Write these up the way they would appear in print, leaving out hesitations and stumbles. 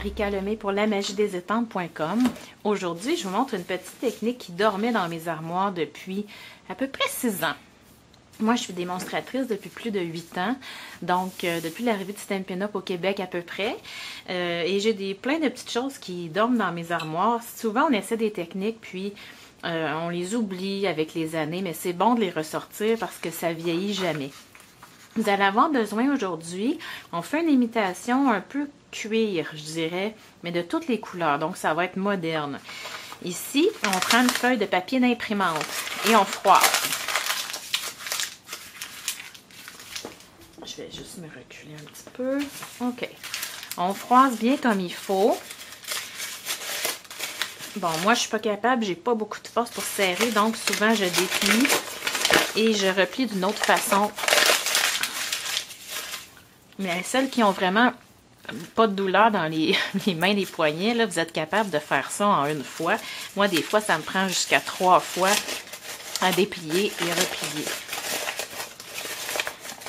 Marika Lemay pour lamagiedesétampes.com. Aujourd'hui, je vous montre une petite technique qui dormait dans mes armoires depuis à peu près 6 ans. Moi, je suis démonstratrice depuis plus de 8 ans, donc depuis l'arrivée de Stampin' Up! Au Québec à peu près. Et j'ai plein de petites choses qui dorment dans mes armoires. Souvent, on essaie des techniques, puis on les oublie avec les années, mais c'est bon de les ressortir parce que ça vieillit jamais. Vous allez avoir besoin aujourd'hui, on fait une imitation un peu cuir, je dirais, mais de toutes les couleurs, donc ça va être moderne. Ici, on prend une feuille de papier d'imprimante et on froisse. Je vais juste me reculer un petit peu. OK. On froisse bien comme il faut. Bon, moi, je suis pas capable, j'ai pas beaucoup de force pour serrer, donc souvent, je déplie et je replie d'une autre façon. Mais celles qui ont vraiment pas de douleur dans les mains et les poignets, là, vous êtes capable de faire ça en une fois. Moi, des fois, ça me prend jusqu'à 3 fois à déplier et replier.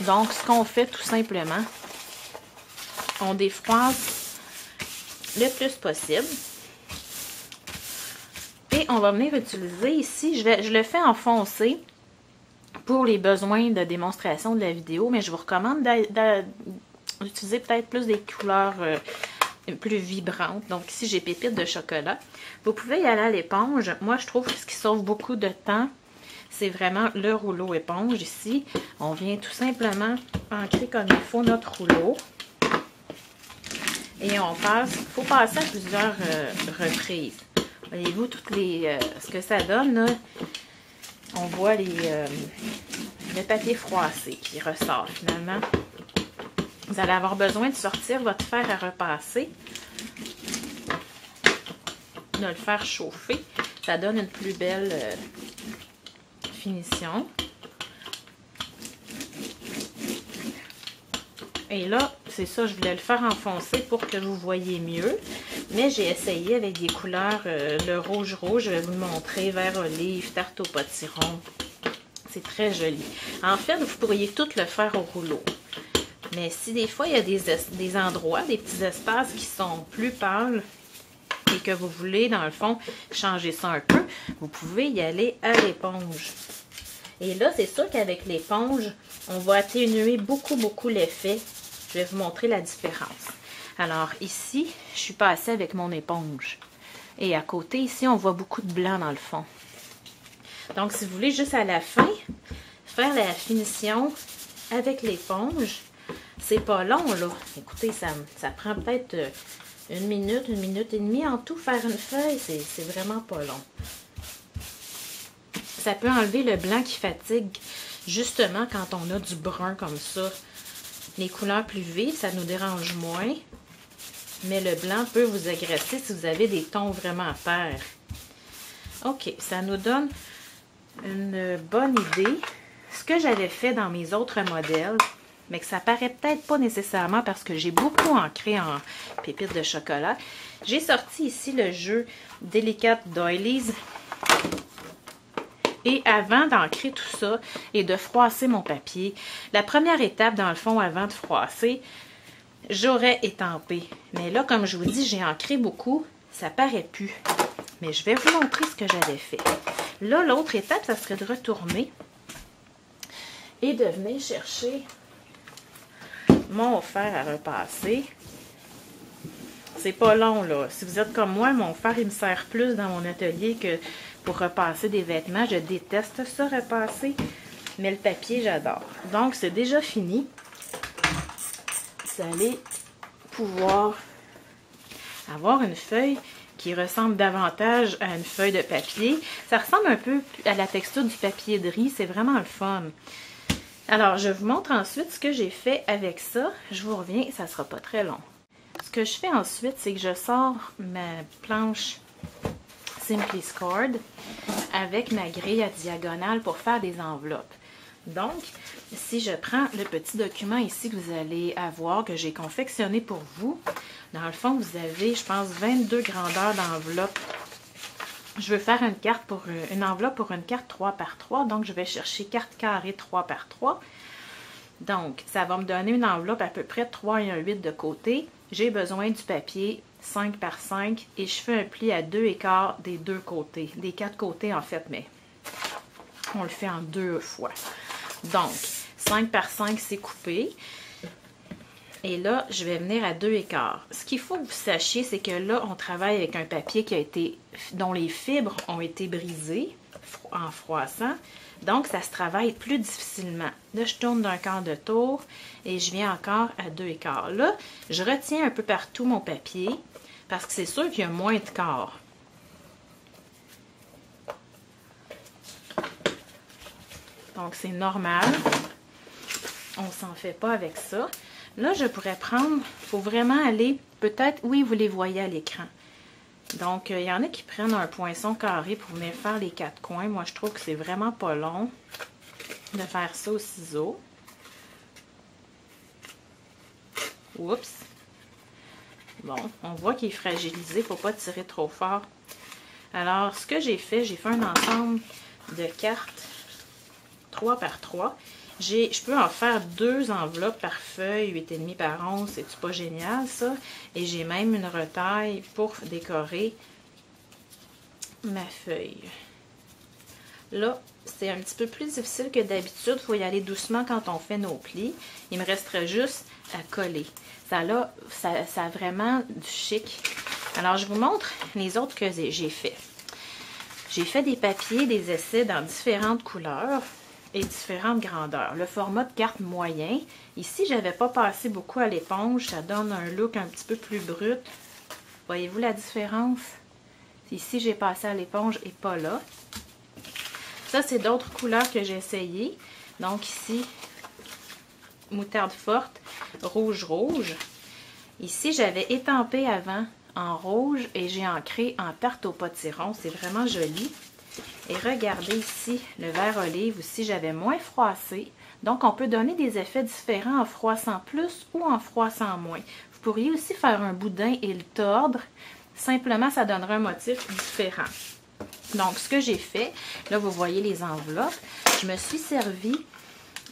Donc, ce qu'on fait tout simplement, on défroisse le plus possible. Et on va venir utiliser ici, je le fais en foncé pour les besoins de démonstration de la vidéo, mais je vous recommande d'utiliser peut-être plus des couleurs plus vibrantes. Donc ici, j'ai pépites de chocolat. Vous pouvez y aller à l'éponge. Moi, je trouve que ce qui sauve beaucoup de temps, c'est vraiment le rouleau éponge ici. On vient tout simplement ancrer comme il faut notre rouleau. Et on passe, il faut passer à plusieurs reprises. Voyez-vous ce que ça donne, là? On voit le papier froissé qui ressort finalement. Vous allez avoir besoin de sortir votre fer à repasser, de le faire chauffer. Ça donne une plus belle finition. Et là, c'est ça, je voulais le faire enfoncer pour que vous voyez mieux. Mais j'ai essayé avec des couleurs, le rouge, je vais vous le montrer, vert olive, tarte au potiron. C'est très joli. En fait, vous pourriez tout le faire au rouleau. Mais si des fois, il y a des endroits, des petits espaces qui sont plus pâles et que vous voulez, dans le fond, changer ça un peu, vous pouvez y aller à l'éponge. Et là, c'est sûr qu'avec l'éponge, on va atténuer beaucoup l'effet. Je vais vous montrer la différence. Alors ici, je suis passée avec mon éponge. Et à côté, ici, on voit beaucoup de blanc dans le fond. Donc, si vous voulez, juste à la fin, faire la finition avec l'éponge, c'est pas long, là. Écoutez, ça prend peut-être 1 minute et demie en tout. Faire une feuille, c'est vraiment pas long. Ça peut enlever le blanc qui fatigue, justement, quand on a du brun comme ça. Les couleurs plus vives, ça nous dérange moins. Mais le blanc peut vous agresser si vous avez des tons vraiment à faire. OK, ça nous donne une bonne idée. Ce que j'avais fait dans mes autres modèles, mais que ça paraît peut-être pas nécessairement parce que j'ai beaucoup ancré en pépites de chocolat. J'ai sorti ici le jeu Delicate Doilies. Et avant d'ancrer tout ça et de froisser mon papier, la première étape, dans le fond, avant de froisser, j'aurais étampé. Mais là, comme je vous dis, j'ai ancré beaucoup, ça paraît plus. Mais je vais vous montrer ce que j'avais fait. Là, l'autre étape, ça serait de retourner et de venir chercher mon fer à repasser. C'est pas long, là. Si vous êtes comme moi, mon fer, il me sert plus dans mon atelier que pour repasser des vêtements. Je déteste ça, repasser. Mais le papier, j'adore. Donc, c'est déjà fini. Vous allez pouvoir avoir une feuille qui ressemble davantage à une feuille de papier. Ça ressemble un peu à la texture du papier de riz. C'est vraiment le fun. Alors, je vous montre ensuite ce que j'ai fait avec ça. Je vous reviens, ça ne sera pas très long. Ce que je fais ensuite, c'est que je sors ma planche Simply Scored avec ma grille à diagonale pour faire des enveloppes. Donc, si je prends le petit document ici que vous allez avoir, que j'ai confectionné pour vous, dans le fond, vous avez, je pense, 22 grandeurs d'enveloppes. Je veux faire une enveloppe pour une carte 3 par 3, donc je vais chercher carte carrée 3 par 3. Donc, ça va me donner une enveloppe à peu près 3 et un 8 de côté. J'ai besoin du papier 5 par 5 et je fais un pli à 2,25 des deux côtés, des 4 côtés en fait, mais on le fait en 2 fois. Donc, 5 par 5, c'est coupé. Et là, je vais venir à 2,25. Ce qu'il faut que vous sachiez, c'est que là, on travaille avec un papier dont les fibres ont été brisées en froissant. Donc, ça se travaille plus difficilement. Là, je tourne d'un quart de tour et je viens encore à 2,25. Là, je retiens un peu partout mon papier parce que c'est sûr qu'il y a moins de quart. Donc, c'est normal. On s'en fait pas avec ça. Là, je pourrais prendre, il faut vraiment aller, peut-être, oui, vous les voyez à l'écran. Donc, il y en a qui prennent un poinçon carré pour venir faire les 4 coins. Moi, je trouve que c'est vraiment pas long de faire ça au ciseau. Oups! Bon, on voit qu'il est fragilisé, il ne faut pas tirer trop fort. Alors, ce que j'ai fait un ensemble de cartes 3 par 3. Je peux en faire 2 enveloppes par feuille, 8,5 par 11, c'est pas génial ça? Et j'ai même une retaille pour décorer ma feuille. Là, c'est un petit peu plus difficile que d'habitude, il faut y aller doucement quand on fait nos plis. Il me resterait juste à coller. Ça a vraiment du chic. Alors, je vous montre les autres que j'ai fait. J'ai fait des papiers, des essais dans différentes couleurs et différentes grandeurs. Le format de carte moyen. Ici, je n'avais pas passé beaucoup à l'éponge. Ça donne un look un petit peu plus brut. Voyez-vous la différence? Ici, j'ai passé à l'éponge et pas là. Ça, c'est d'autres couleurs que j'ai essayées. Donc ici, moutarde forte, rouge. Ici, j'avais étampé avant en rouge et j'ai ancré en tarte au potiron. C'est vraiment joli. Et regardez ici, le vert olive, aussi j'avais moins froissé. Donc, on peut donner des effets différents en froissant plus ou en froissant moins. Vous pourriez aussi faire un boudin et le tordre. Simplement, ça donnerait un motif différent. Donc, ce que j'ai fait, là, vous voyez les enveloppes. Je me suis servi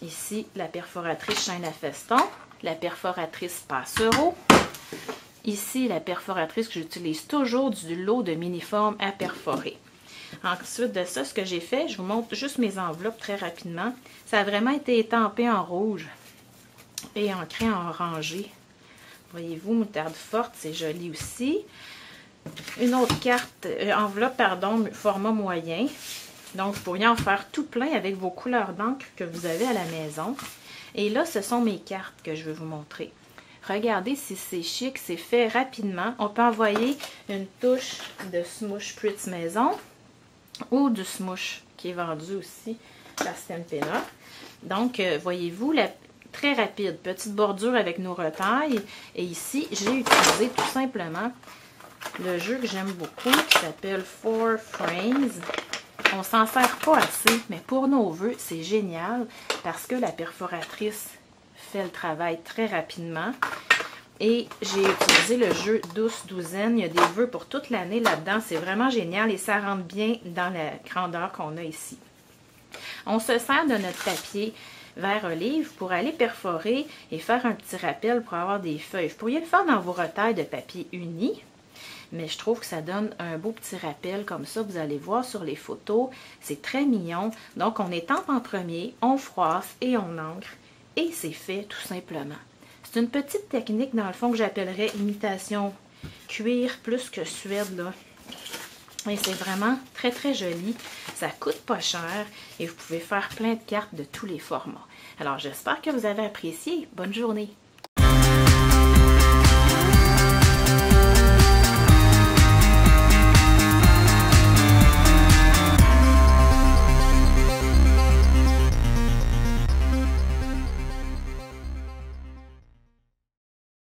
ici la perforatrice chaîne à feston, la perforatrice passereau. Ici, la perforatrice que j'utilise toujours du lot de mini-forme à perforer. Ensuite de ça, ce que j'ai fait, je vous montre juste mes enveloppes très rapidement. Ça a vraiment été étampé en rouge et ancré en orangé. Voyez-vous, moutarde forte, c'est joli aussi. Une autre carte, enveloppe, pardon, format moyen. Donc, vous pourriez en faire tout plein avec vos couleurs d'encre que vous avez à la maison. Et là, ce sont mes cartes que je vais vous montrer. Regardez si c'est chic, c'est fait rapidement. On peut envoyer une touche de Smoosh Spritz Maison ou du Smoosh qui est vendu aussi par Stampin' Up. Donc, voyez-vous, très rapide. Petite bordure avec nos retailles. Et ici, j'ai utilisé tout simplement le jeu que j'aime beaucoup qui s'appelle Four Frames. On s'en sert pas assez, mais pour nos vœux, c'est génial parce que la perforatrice fait le travail très rapidement. Et j'ai utilisé le jeu Douce Douzaine. Il y a des vœux pour toute l'année là-dedans. C'est vraiment génial et ça rentre bien dans la grandeur qu'on a ici. On se sert de notre papier vert olive pour aller perforer et faire un petit rappel pour avoir des feuilles. Vous pourriez le faire dans vos retailles de papier uni. Mais je trouve que ça donne un beau petit rappel comme ça. Vous allez voir sur les photos. C'est très mignon. Donc, on étampe en premier, on froisse et on encre. Et c'est fait tout simplement. C'est une petite technique, dans le fond, que j'appellerais imitation cuir plus que suède, là. Et c'est vraiment très, très joli. Ça coûte pas cher et vous pouvez faire plein de cartes de tous les formats. Alors, j'espère que vous avez apprécié. Bonne journée!